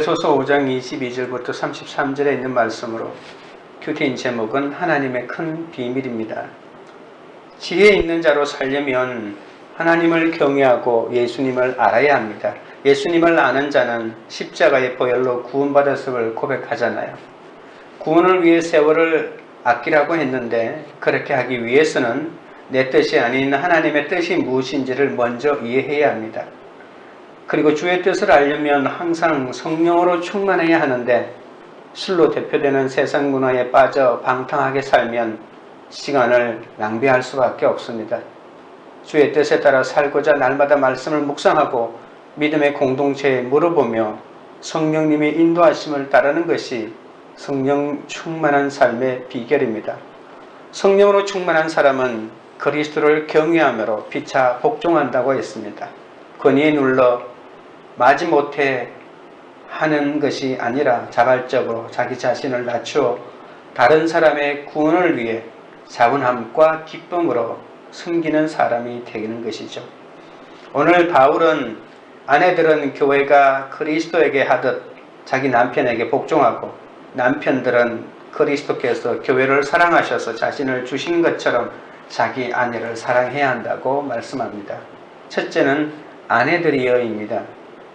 에베소서 5장 22절부터 33절에 있는 말씀으로 큐티인 제목은 하나님의 큰 비밀입니다. 지혜 있는 자로 살려면 하나님을 경외하고 예수님을 알아야 합니다. 예수님을 아는 자는 십자가의 보혈로 구원받았음을 고백하잖아요. 구원을 위해 세월을 아끼라고 했는데 그렇게 하기 위해서는 내 뜻이 아닌 하나님의 뜻이 무엇인지를 먼저 이해해야 합니다. 그리고 주의 뜻을 알려면 항상 성령으로 충만해야 하는데 술로 대표되는 세상 문화에 빠져 방탕하게 살면 시간을 낭비할 수밖에 없습니다. 주의 뜻에 따라 살고자 날마다 말씀을 묵상하고 믿음의 공동체에 물어보며 성령님의 인도하심을 따르는 것이 성령 충만한 삶의 비결입니다. 성령으로 충만한 사람은 그리스도를 경외하므로 피차 복종한다고 했습니다. 권위에 눌러 마지못해 하는 것이 아니라 자발적으로 자기 자신을 낮추어 다른 사람의 구원을 위해 자원함과 기쁨으로 섬기는 사람이 되는 것이죠. 오늘 바울은 아내들은 교회가 그리스도에게 하듯 자기 남편에게 복종하고 남편들은 그리스도께서 교회를 사랑하셔서 자신을 주신 것처럼 자기 아내를 사랑해야 한다고 말씀합니다. 첫째는 아내들이여입니다.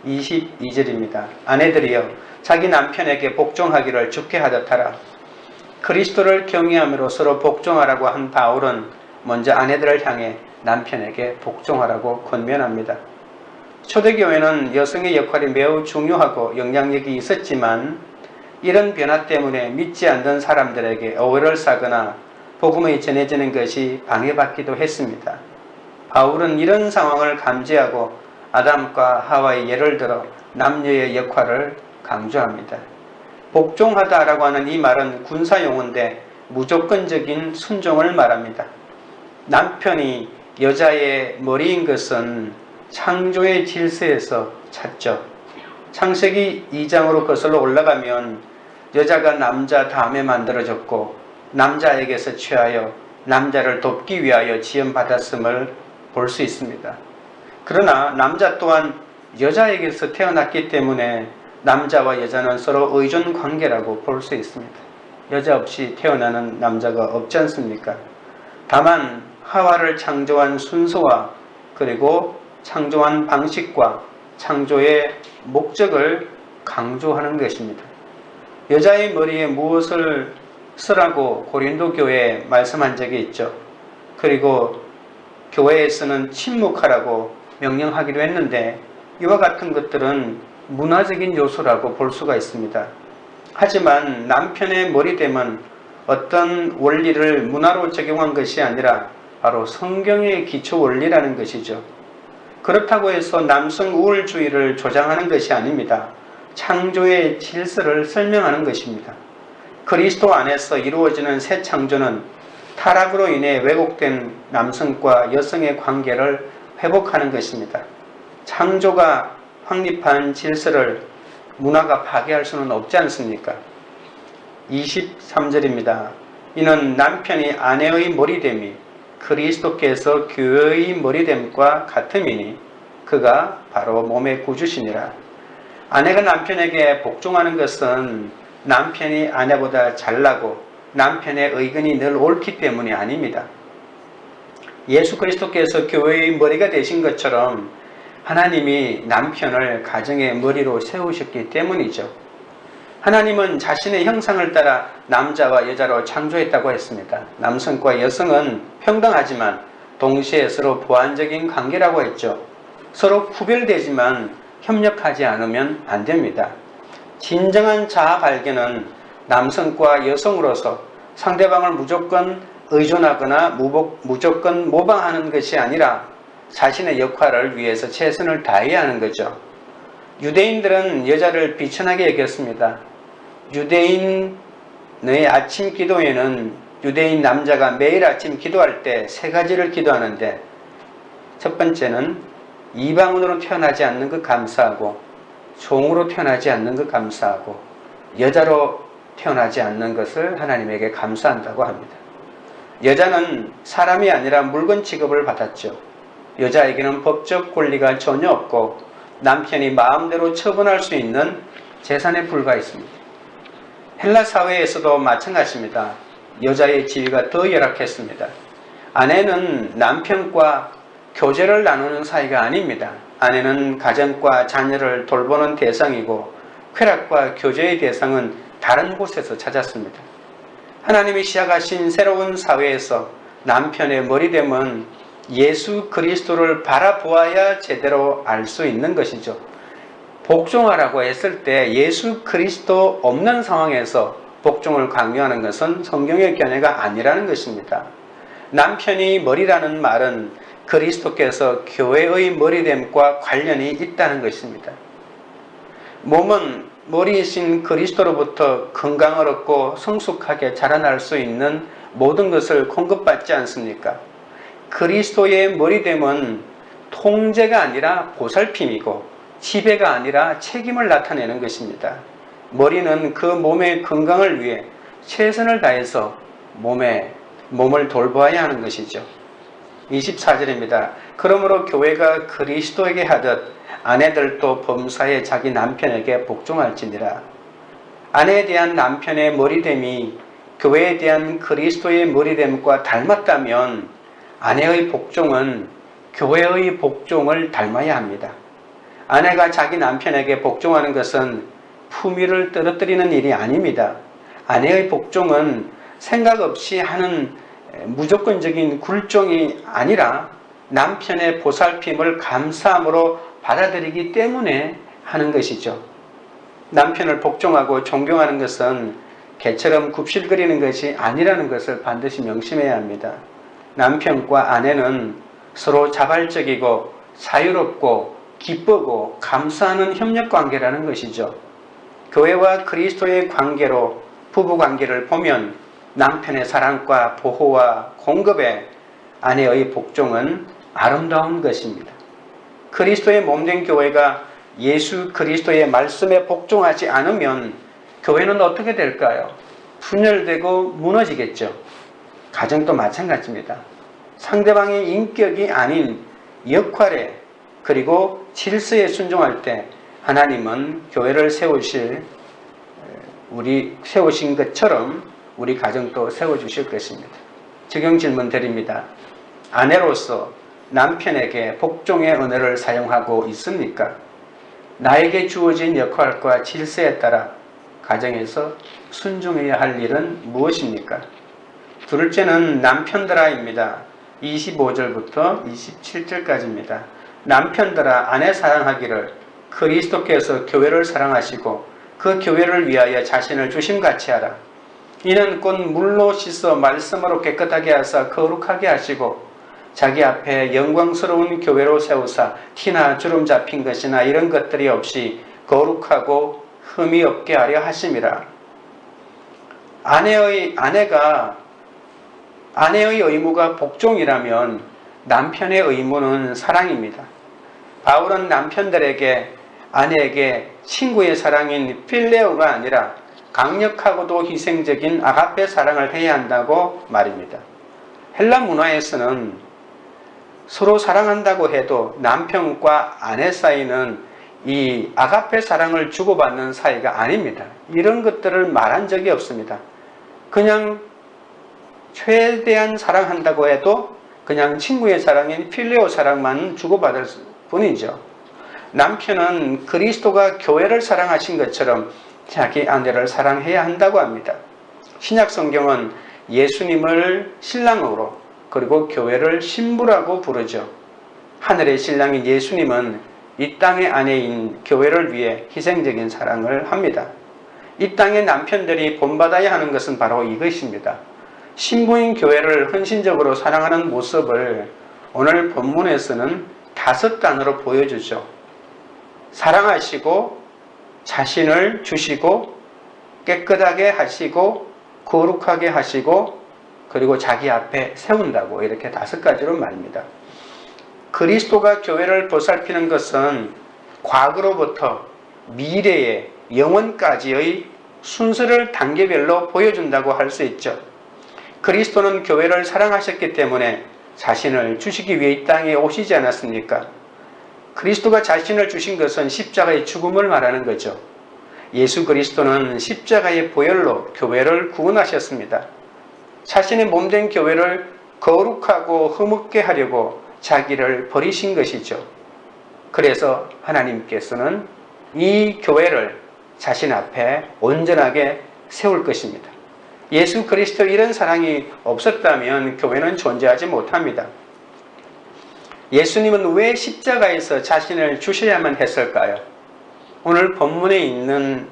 22절입니다. 아내들이여 자기 남편에게 복종하기를 주께 하듯 하라. 그리스도를 경외함으로 서로 복종하라고 한 바울은 먼저 아내들을 향해 남편에게 복종하라고 권면합니다. 초대교회는 여성의 역할이 매우 중요하고 영향력이 있었지만 이런 변화 때문에 믿지 않는 사람들에게 오해를 사거나 복음이 전해지는 것이 방해받기도 했습니다. 바울은 이런 상황을 감지하고 아담과 하와의 예를 들어 남녀의 역할을 강조합니다. 복종하다라고 하는 이 말은 군사용어인데 무조건적인 순종을 말합니다. 남편이 여자의 머리인 것은 창조의 질서에서 찾죠. 창세기 2장으로 거슬러 올라가면 여자가 남자 다음에 만들어졌고 남자에게서 취하여 남자를 돕기 위하여 지음받았음을 볼 수 있습니다. 그러나 남자 또한 여자에게서 태어났기 때문에 남자와 여자는 서로 의존 관계라고 볼 수 있습니다. 여자 없이 태어나는 남자가 없지 않습니까? 다만 하와를 창조한 순서와 그리고 창조한 방식과 창조의 목적을 강조하는 것입니다. 여자의 머리에 무엇을 쓰라고 고린도 교회에 말씀한 적이 있죠. 그리고 교회에서는 침묵하라고 명령하기도 했는데 이와 같은 것들은 문화적인 요소라고 볼 수가 있습니다. 하지만 남편의 머리됨은 어떤 원리를 문화로 적용한 것이 아니라 바로 성경의 기초 원리라는 것이죠. 그렇다고 해서 남성 우월주의를 조장하는 것이 아닙니다. 창조의 질서를 설명하는 것입니다. 그리스도 안에서 이루어지는 새 창조는 타락으로 인해 왜곡된 남성과 여성의 관계를 회복하는 것입니다. 창조가 확립한 질서를 문화가 파괴할 수는 없지 않습니까? 23절입니다. 이는 남편이 아내의 머리됨이 그리스도께서 교회의 머리됨과 같음이니 그가 바로 몸의 구주시니라. 아내가 남편에게 복종하는 것은 남편이 아내보다 잘나고 남편의 의견이 늘 옳기 때문이 아닙니다. 예수 그리스도께서 교회의 머리가 되신 것처럼 하나님이 남편을 가정의 머리로 세우셨기 때문이죠. 하나님은 자신의 형상을 따라 남자와 여자로 창조했다고 했습니다. 남성과 여성은 평등하지만 동시에 서로 보완적인 관계라고 했죠. 서로 구별되지만 협력하지 않으면 안 됩니다. 진정한 자아 발견은 남성과 여성으로서 상대방을 무조건 의존하거나 무조건 모방하는 것이 아니라 자신의 역할을 위해서 최선을 다해야 하는 거죠. 유대인들은 여자를 비천하게 여겼습니다. 유대인의 아침 기도에는 유대인 남자가 매일 아침 기도할 때 세 가지를 기도하는데 첫 번째는 이방인으로 태어나지 않는 것 감사하고 종으로 태어나지 않는 것 감사하고 여자로 태어나지 않는 것을 하나님에게 감사한다고 합니다. 여자는 사람이 아니라 물건 취급을 받았죠. 여자에게는 법적 권리가 전혀 없고 남편이 마음대로 처분할 수 있는 재산에 불과했습니다. 헬라 사회에서도 마찬가지입니다. 여자의 지위가 더 열악했습니다. 아내는 남편과 교제를 나누는 사이가 아닙니다. 아내는 가정과 자녀를 돌보는 대상이고 쾌락과 교제의 대상은 다른 곳에서 찾았습니다. 하나님이 시작하신 새로운 사회에서 남편의 머리됨은 예수 그리스도를 바라보아야 제대로 알 수 있는 것이죠. 복종하라고 했을 때 예수 그리스도 없는 상황에서 복종을 강요하는 것은 성경의 견해가 아니라는 것입니다. 남편이 머리라는 말은 그리스도께서 교회의 머리됨과 관련이 있다는 것입니다. 몸은 머리이신 그리스도로부터 건강을 얻고 성숙하게 자라날 수 있는 모든 것을 공급받지 않습니까? 그리스도의 머리됨은 통제가 아니라 보살핌이고 지배가 아니라 책임을 나타내는 것입니다. 머리는 그 몸의 건강을 위해 최선을 다해서 몸을 돌보아야 하는 것이죠. 24절입니다. 그러므로 교회가 그리스도에게 하듯 아내들도 범사에 자기 남편에게 복종할지니라. 아내에 대한 남편의 머리됨이 교회에 대한 그리스도의 머리됨과 닮았다면 아내의 복종은 교회의 복종을 닮아야 합니다. 아내가 자기 남편에게 복종하는 것은 품위를 떨어뜨리는 일이 아닙니다. 아내의 복종은 생각 없이 하는 무조건적인 굴종이 아니라 남편의 보살핌을 감사함으로 받아들이기 때문에 하는 것이죠. 남편을 복종하고 존경하는 것은 개처럼 굽실거리는 것이 아니라는 것을 반드시 명심해야 합니다. 남편과 아내는 서로 자발적이고 자유롭고 기쁘고 감사하는 협력관계라는 것이죠. 교회와 그리스도의 관계로 부부관계를 보면 남편의 사랑과 보호와 공급에 아내의 복종은 아름다운 것입니다. 그리스도의 몸된 교회가 예수 그리스도의 말씀에 복종하지 않으면 교회는 어떻게 될까요? 분열되고 무너지겠죠. 가정도 마찬가지입니다. 상대방의 인격이 아닌 역할에 그리고 질서에 순종할 때 하나님은 교회를 세우신 것처럼 우리 가정도 세워주실 것입니다. 적용 질문 드립니다. 아내로서 남편에게 복종의 언어를 사용하고 있습니까? 나에게 주어진 역할과 질서에 따라 가정에서 순종해야 할 일은 무엇입니까? 둘째는 남편들아입니다. 25절부터 27절까지입니다. 남편들아 아내 사랑하기를 그리스도께서 교회를 사랑하시고 그 교회를 위하여 자신을 주심같이 하라. 이는 곧 물로 씻어 말씀으로 깨끗하게 하사 거룩하게 하시고 자기 앞에 영광스러운 교회로 세우사 티나 주름 잡힌 것이나 이런 것들이 없이 거룩하고 흠이 없게 하려 하심이라. 아내의 의무가 복종이라면 남편의 의무는 사랑입니다. 바울은 남편들에게 아내에게 친구의 사랑인 필레오가 아니라 강력하고도 희생적인 아가페 사랑을 해야 한다고 말입니다. 헬라 문화에서는 서로 사랑한다고 해도 남편과 아내 사이는 이 아가페 사랑을 주고받는 사이가 아닙니다. 이런 것들을 말한 적이 없습니다. 그냥 최대한 사랑한다고 해도 그냥 친구의 사랑인 필레오 사랑만 주고받을 뿐이죠. 남편은 그리스도가 교회를 사랑하신 것처럼 자기 아내를 사랑해야 한다고 합니다. 신약 성경은 예수님을 신랑으로 그리고 교회를 신부라고 부르죠. 하늘의 신랑인 예수님은 이 땅의 아내인 교회를 위해 희생적인 사랑을 합니다. 이 땅의 남편들이 본받아야 하는 것은 바로 이것입니다. 신부인 교회를 헌신적으로 사랑하는 모습을 오늘 본문에서는 5단어로 보여주죠. 사랑하시고 자신을 주시고 깨끗하게 하시고 거룩하게 하시고 그리고 자기 앞에 세운다고 이렇게 5가지로 말합니다. 그리스도가 교회를 보살피는 것은 과거로부터 미래의 영원까지의 순서를 단계별로 보여준다고 할 수 있죠. 그리스도는 교회를 사랑하셨기 때문에 자신을 주시기 위해 이 땅에 오시지 않았습니까? 그리스도가 자신을 주신 것은 십자가의 죽음을 말하는 거죠. 예수 그리스도는 십자가의 보혈로 교회를 구원하셨습니다. 자신의 몸된 교회를 거룩하고 흠없게 하려고 자기를 버리신 것이죠. 그래서 하나님께서는 이 교회를 자신 앞에 온전하게 세울 것입니다. 예수 그리스도 이런 사랑이 없었다면 교회는 존재하지 못합니다. 예수님은 왜 십자가에서 자신을 주셔야만 했을까요? 오늘 본문에 있는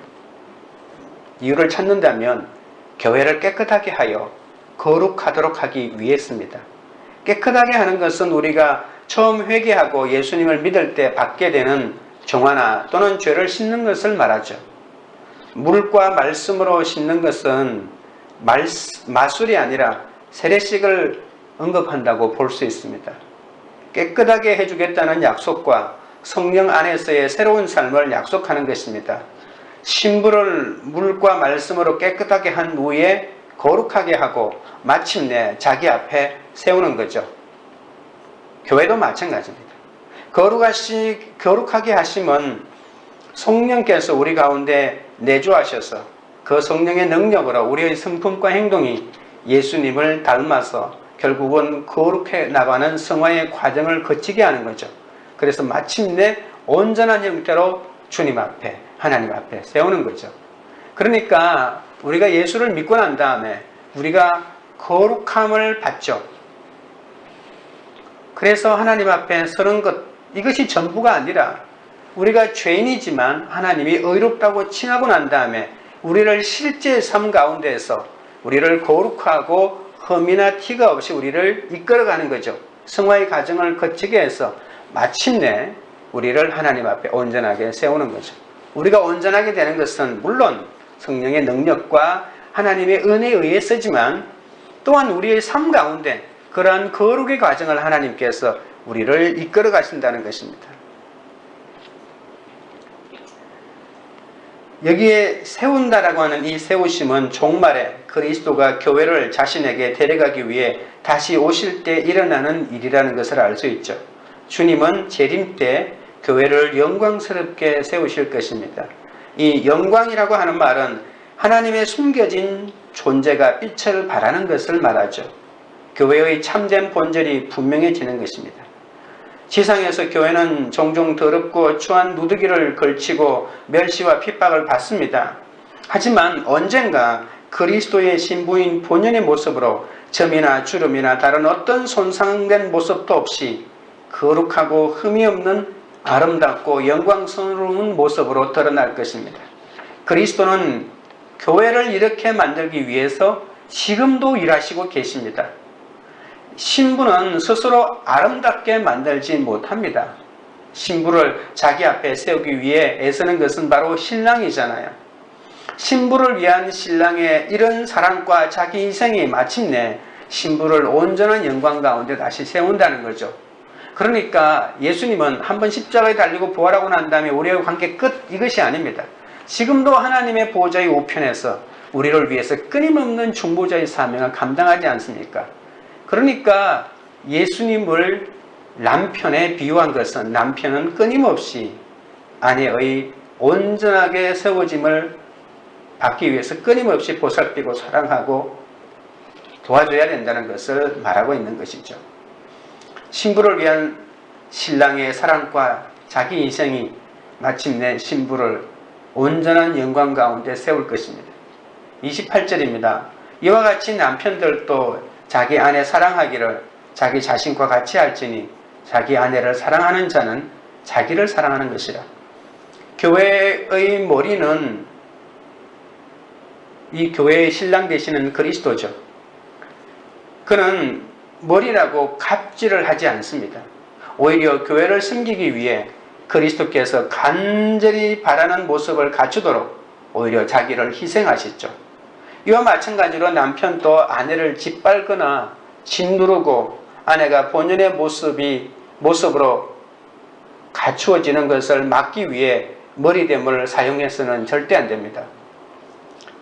이유를 찾는다면 교회를 깨끗하게 하여 거룩하도록 하기 위해서입니다. 깨끗하게 하는 것은 우리가 처음 회개하고 예수님을 믿을 때 받게 되는 정화나 또는 죄를 씻는 것을 말하죠. 물과 말씀으로 씻는 것은 마술이 아니라 세례식을 언급한다고 볼 수 있습니다. 깨끗하게 해주겠다는 약속과 성령 안에서의 새로운 삶을 약속하는 것입니다. 신부를 물과 말씀으로 깨끗하게 한 후에 거룩하게 하고 마침내 자기 앞에 세우는 거죠. 교회도 마찬가지입니다. 거룩하게 하심은 성령께서 우리 가운데 내주하셔서 그 성령의 능력으로 우리의 성품과 행동이 예수님을 닮아서 결국은 거룩해 나가는 성화의 과정을 거치게 하는 거죠. 그래서 마침내 온전한 형태로 주님 앞에, 하나님 앞에 세우는 거죠. 그러니까 우리가 예수를 믿고 난 다음에 우리가 거룩함을 받죠. 그래서 하나님 앞에 서는 것, 이것이 전부가 아니라 우리가 죄인이지만 하나님이 의롭다고 칭하고 난 다음에 우리를 실제 삶 가운데에서 우리를 거룩하고 흠이나 티가 없이 우리를 이끌어가는 거죠. 성화의 과정을 거치게 해서 마침내 우리를 하나님 앞에 온전하게 세우는 거죠. 우리가 온전하게 되는 것은 물론 성령의 능력과 하나님의 은혜에 의해서지만 또한 우리의 삶 가운데 그러한 거룩의 과정을 하나님께서 우리를 이끌어 가신다는 것입니다. 여기에 세운다라고 하는 이 세우심은 종말에 그리스도가 교회를 자신에게 데려가기 위해 다시 오실 때 일어나는 일이라는 것을 알 수 있죠. 주님은 재림 때 교회를 영광스럽게 세우실 것입니다. 이 영광이라고 하는 말은 하나님의 숨겨진 존재가 빛을 발하는 것을 말하죠. 교회의 참된 본질이 분명해지는 것입니다. 지상에서 교회는 종종 더럽고 추한 누더기를 걸치고 멸시와 핍박을 받습니다. 하지만 언젠가 그리스도의 신부인 본연의 모습으로 점이나 주름이나 다른 어떤 손상된 모습도 없이 거룩하고 흠이 없는 아름답고 영광스러운 모습으로 드러날 것입니다. 그리스도는 교회를 이렇게 만들기 위해서 지금도 일하시고 계십니다. 신부는 스스로 아름답게 만들지 못합니다. 신부를 자기 앞에 세우기 위해 애쓰는 것은 바로 신랑이잖아요. 신부를 위한 신랑의 이런 사랑과 자기 희생이 마침내 신부를 온전한 영광 가운데 다시 세운다는 거죠. 그러니까 예수님은 한번 십자가에 달리고 부활하고 난 다음에 우리의 관계 끝, 이것이 아닙니다. 지금도 하나님의 보좌의 우편에서 우리를 위해서 끊임없는 중보자의 사명을 감당하지 않습니까? 그러니까 예수님을 남편에 비유한 것은 남편은 끊임없이 아내의 온전하게 세워짐을 받기 위해서 끊임없이 보살피고 사랑하고 도와줘야 된다는 것을 말하고 있는 것이죠. 신부를 위한 신랑의 사랑과 자기 희생이 마침내 신부를 온전한 영광 가운데 세울 것입니다. 28절입니다. 이와 같이 남편들도 자기 아내 사랑하기를 자기 자신과 같이 할지니 자기 아내를 사랑하는 자는 자기를 사랑하는 것이라. 교회의 머리는 이 교회의 신랑 되시는 그리스도죠. 그는 머리라고 갑질을 하지 않습니다. 오히려 교회를 섬기기 위해 그리스도께서 간절히 바라는 모습을 갖추도록 오히려 자기를 희생하셨죠. 이와 마찬가지로 남편도 아내를 짓밟거나 짓누르고 아내가 본연의 모습으로 갖추어지는 것을 막기 위해 머리대물을 사용해서는 절대 안 됩니다.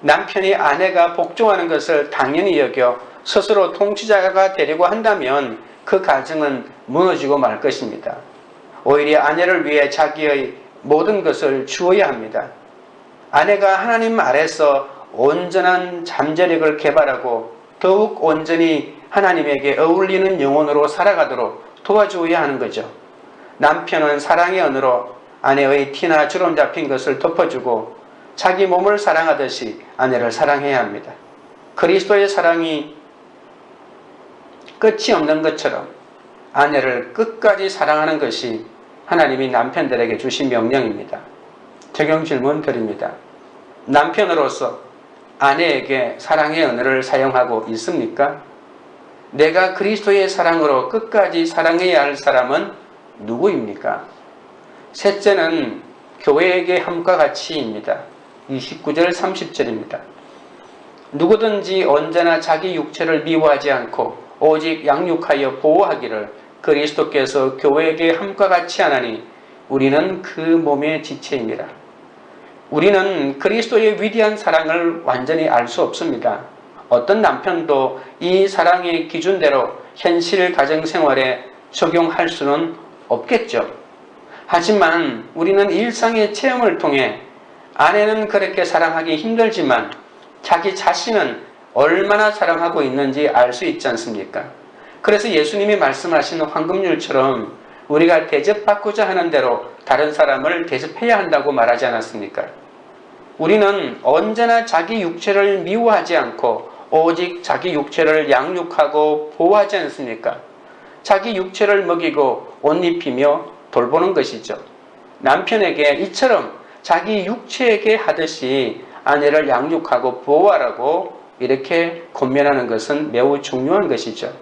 남편이 아내가 복종하는 것을 당연히 여겨 스스로 통치자가 되려고 한다면 그 가정은 무너지고 말 것입니다. 오히려 아내를 위해 자기의 모든 것을 주어야 합니다. 아내가 하나님 아래서 온전한 잠재력을 개발하고 더욱 온전히 하나님에게 어울리는 영혼으로 살아가도록 도와줘야 하는 거죠. 남편은 사랑의 언어로 아내의 티나 주름 잡힌 것을 덮어주고 자기 몸을 사랑하듯이 아내를 사랑해야 합니다. 그리스도의 사랑이 끝이 없는 것처럼 아내를 끝까지 사랑하는 것이 하나님이 남편들에게 주신 명령입니다. 적용 질문 드립니다. 남편으로서 아내에게 사랑의 언어를 사용하고 있습니까? 내가 그리스도의 사랑으로 끝까지 사랑해야 할 사람은 누구입니까? 셋째는 교회에게 함과 같이입니다. 29절 30절입니다. 누구든지 언제나 자기 육체를 미워하지 않고 오직 양육하여 보호하기를 그리스도께서 교회에게 함과 같이 하나니 우리는 그 몸의 지체입니다. 우리는 그리스도의 위대한 사랑을 완전히 알 수 없습니다. 어떤 남편도 이 사랑의 기준대로 현실 가정생활에 적용할 수는 없겠죠. 하지만 우리는 일상의 체험을 통해 아내는 그렇게 사랑하기 힘들지만 자기 자신은 얼마나 사랑하고 있는지 알 수 있지 않습니까? 그래서 예수님이 말씀하신 황금률처럼 우리가 대접받고자 하는 대로 다른 사람을 대접해야 한다고 말하지 않았습니까? 우리는 언제나 자기 육체를 미워하지 않고 오직 자기 육체를 양육하고 보호하지 않습니까? 자기 육체를 먹이고 옷 입히며 돌보는 것이죠. 남편에게 이처럼 자기 육체에게 하듯이 아내를 양육하고 보호하라고 이렇게 권면하는 것은 매우 중요한 것이죠.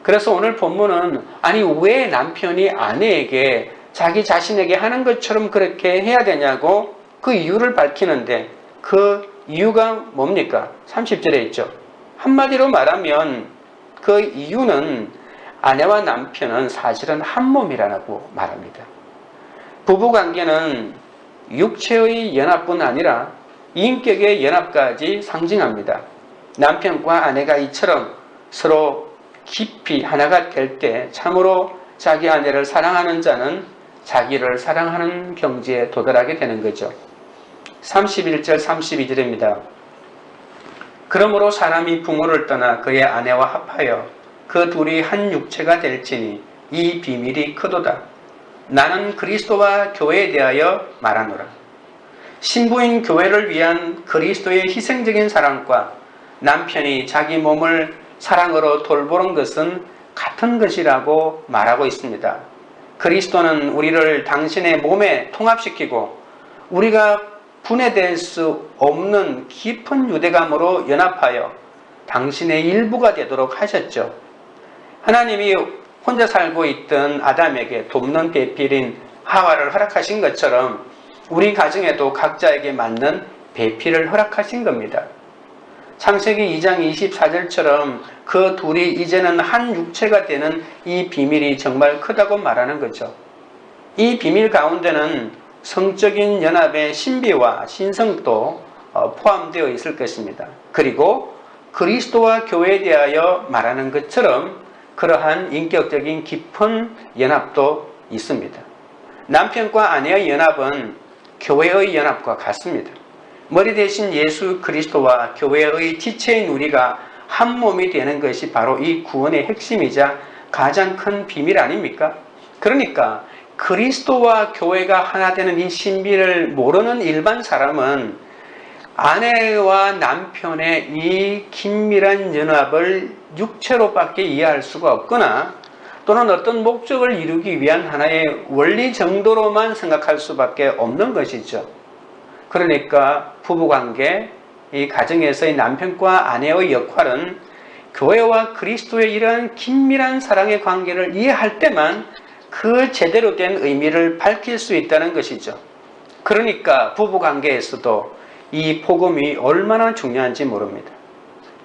그래서 오늘 본문은 아니 왜 남편이 아내에게 자기 자신에게 하는 것처럼 그렇게 해야 되냐고 그 이유를 밝히는데 그 이유가 뭡니까? 30절에 있죠. 한마디로 말하면 그 이유는 아내와 남편은 사실은 한 몸이라고 말합니다. 부부관계는 육체의 연합뿐 아니라 인격의 연합까지 상징합니다. 남편과 아내가 이처럼 서로 깊이 하나가 될 때 참으로 자기 아내를 사랑하는 자는 자기를 사랑하는 경지에 도달하게 되는 거죠. 31절 32절입니다. 그러므로 사람이 부모를 떠나 그의 아내와 합하여 그 둘이 한 육체가 될지니 이 비밀이 크도다. 나는 그리스도와 교회에 대하여 말하노라. 신부인 교회를 위한 그리스도의 희생적인 사랑과 남편이 자기 몸을 사랑으로 돌보는 것은 같은 것이라고 말하고 있습니다. 그리스도는 우리를 당신의 몸에 통합시키고 우리가 분해될 수 없는 깊은 유대감으로 연합하여 당신의 일부가 되도록 하셨죠. 하나님이 혼자 살고 있던 아담에게 돕는 배필인 하와를 허락하신 것처럼 우리 가정에도 각자에게 맞는 배필을 허락하신 겁니다. 창세기 2장 24절처럼 그 둘이 이제는 한 육체가 되는 이 비밀이 정말 크다고 말하는 거죠. 이 비밀 가운데는 성적인 연합의 신비와 신성도 포함되어 있을 것입니다. 그리고 그리스도와 교회에 대하여 말하는 것처럼 그러한 인격적인 깊은 연합도 있습니다. 남편과 아내의 연합은 교회의 연합과 같습니다. 머리 대신 예수 그리스도와 교회의 지체인 우리가 한 몸이 되는 것이 바로 이 구원의 핵심이자 가장 큰 비밀 아닙니까? 그러니까 그리스도와 교회가 하나 되는 이 신비를 모르는 일반 사람은 아내와 남편의 이 긴밀한 연합을 육체로밖에 이해할 수가 없거나 또는 어떤 목적을 이루기 위한 하나의 원리 정도로만 생각할 수밖에 없는 것이죠. 그러니까 부부관계, 이 가정에서의 남편과 아내의 역할은 교회와 그리스도의 이러한 긴밀한 사랑의 관계를 이해할 때만 그 제대로 된 의미를 밝힐 수 있다는 것이죠. 그러니까 부부관계에서도 이 복음이 얼마나 중요한지 모릅니다.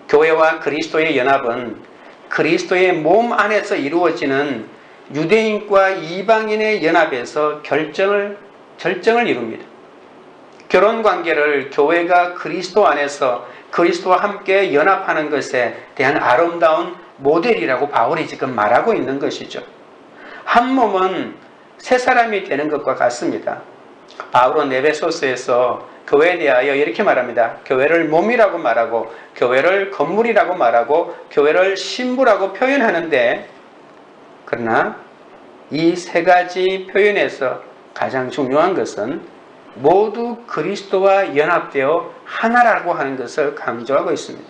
교회와 그리스도의 연합은 그리스도의 몸 안에서 이루어지는 유대인과 이방인의 연합에서 절정을 이룹니다. 결혼관계를 교회가 그리스도 안에서 그리스도와 함께 연합하는 것에 대한 아름다운 모델이라고 바울이 지금 말하고 있는 것이죠. 한 몸은 새 사람이 되는 것과 같습니다. 바울은 에베소서에서 교회에 대하여 이렇게 말합니다. 교회를 몸이라고 말하고, 교회를 건물이라고 말하고, 교회를 신부라고 표현하는데, 그러나 이 세 가지 표현에서 가장 중요한 것은 모두 그리스도와 연합되어 하나라고 하는 것을 강조하고 있습니다.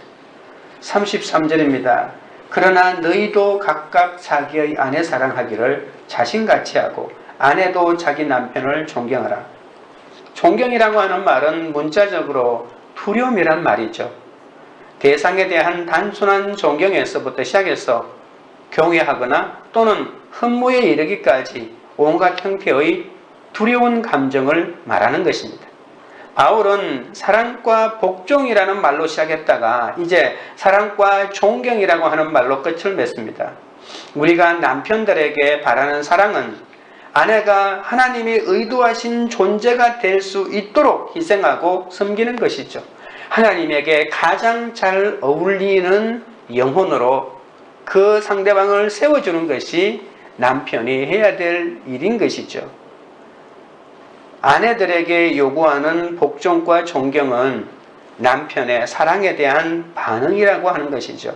33절입니다. 그러나 너희도 각각 자기의 아내 사랑하기를 자신같이 하고 아내도 자기 남편을 존경하라. 존경이라고 하는 말은 문자적으로 두려움이란 말이죠. 대상에 대한 단순한 존경에서부터 시작해서 경외하거나 또는 흠모에 이르기까지 온갖 형태의 두려운 감정을 말하는 것입니다. 바울은 사랑과 복종이라는 말로 시작했다가 이제 사랑과 존경이라고 하는 말로 끝을 맺습니다. 우리가 남편들에게 바라는 사랑은 아내가 하나님이 의도하신 존재가 될 수 있도록 희생하고 섬기는 것이죠. 하나님에게 가장 잘 어울리는 영혼으로 그 상대방을 세워주는 것이 남편이 해야 될 일인 것이죠. 아내들에게 요구하는 복종과 존경은 남편의 사랑에 대한 반응이라고 하는 것이죠.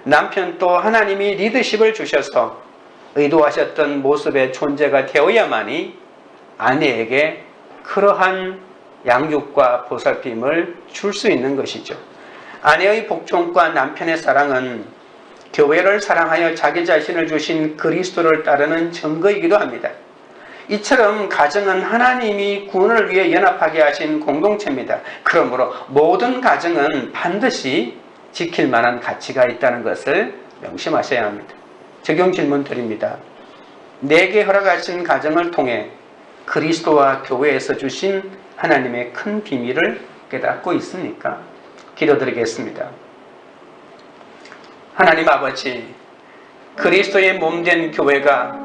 남편도 하나님이 리더십을 주셔서 의도하셨던 모습의 존재가 되어야만이 아내에게 그러한 양육과 보살핌을 줄 수 있는 것이죠. 아내의 복종과 남편의 사랑은 교회를 사랑하여 자기 자신을 주신 그리스도를 따르는 증거이기도 합니다. 이처럼 가정은 하나님이 구원을 위해 연합하게 하신 공동체입니다. 그러므로 모든 가정은 반드시 지킬 만한 가치가 있다는 것을 명심하셔야 합니다. 적용 질문 드립니다. 내게 허락하신 가정을 통해 그리스도와 교회에서 주신 하나님의 큰 비밀을 깨닫고 있습니까? 기도드리겠습니다. 하나님 아버지, 그리스도의 몸된 교회가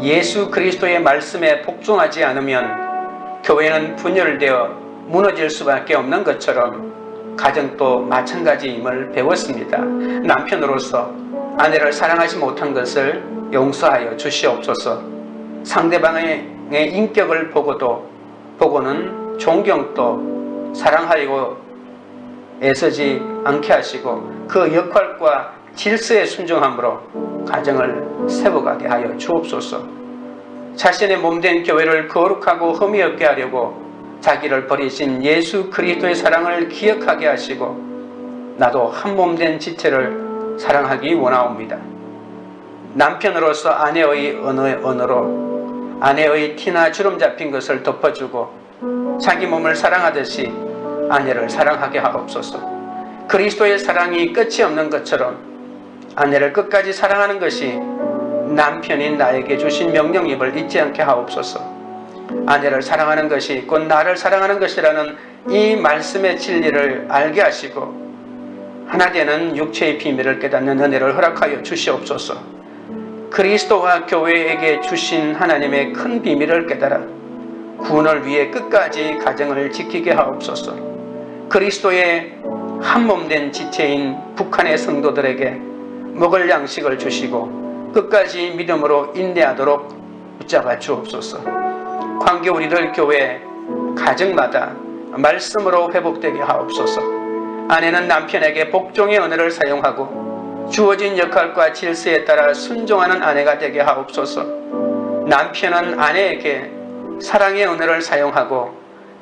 예수 그리스도의 말씀에 복종하지 않으면 교회는 분열되어 무너질 수밖에 없는 것처럼 가정도 마찬가지임을 배웠습니다. 남편으로서 아내를 사랑하지 못한 것을 용서하여 주시옵소서. 상대방의 인격을 보고는 존경도 사랑하려고 애쓰지 않게 하시고 그 역할과 질서에 순종함으로 가정을 세워가게 하여 주옵소서. 자신의 몸된 교회를 거룩하고 흠이 없게 하려고 자기를 버리신 예수 그리스도의 사랑을 기억하게 하시고 나도 한 몸된 지체를 사랑하기 원하옵니다. 남편으로서 아내의 언어로 아내의 티나 주름 잡힌 것을 덮어주고 자기 몸을 사랑하듯이 아내를 사랑하게 하옵소서. 그리스도의 사랑이 끝이 없는 것처럼 아내를 끝까지 사랑하는 것이 남편인 나에게 주신 명령임을 잊지 않게 하옵소서. 아내를 사랑하는 것이 곧 나를 사랑하는 것이라는 이 말씀의 진리를 알게 하시고 하나 되는 육체의 비밀을 깨닫는 은혜를 허락하여 주시옵소서. 그리스도와 교회에게 주신 하나님의 큰 비밀을 깨달아 구원을 위해 끝까지 가정을 지키게 하옵소서. 그리스도의 한몸된 지체인 북한의 성도들에게 먹을 양식을 주시고 끝까지 믿음으로 인내하도록 붙잡아 주옵소서. 광교 우리들 교회 가정마다 말씀으로 회복되게 하옵소서. 아내는 남편에게 복종의 언어를 사용하고 주어진 역할과 질서에 따라 순종하는 아내가 되게 하옵소서. 남편은 아내에게 사랑의 언어를 사용하고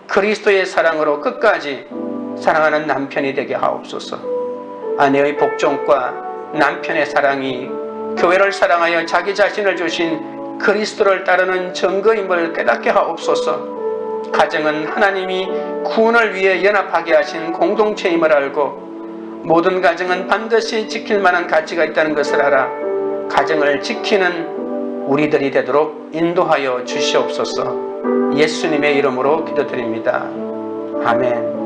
그리스도의 사랑으로 끝까지 사랑하는 남편이 되게 하옵소서. 아내의 복종과 남편의 사랑이 교회를 사랑하여 자기 자신을 주신 그리스도를 따르는 증거임을 깨닫게 하옵소서. 가정은 하나님이 구원을 위해 연합하게 하신 공동체임을 알고 모든 가정은 반드시 지킬 만한 가치가 있다는 것을 알아 가정을 지키는 우리들이 되도록 인도하여 주시옵소서. 예수님의 이름으로 기도드립니다. 아멘.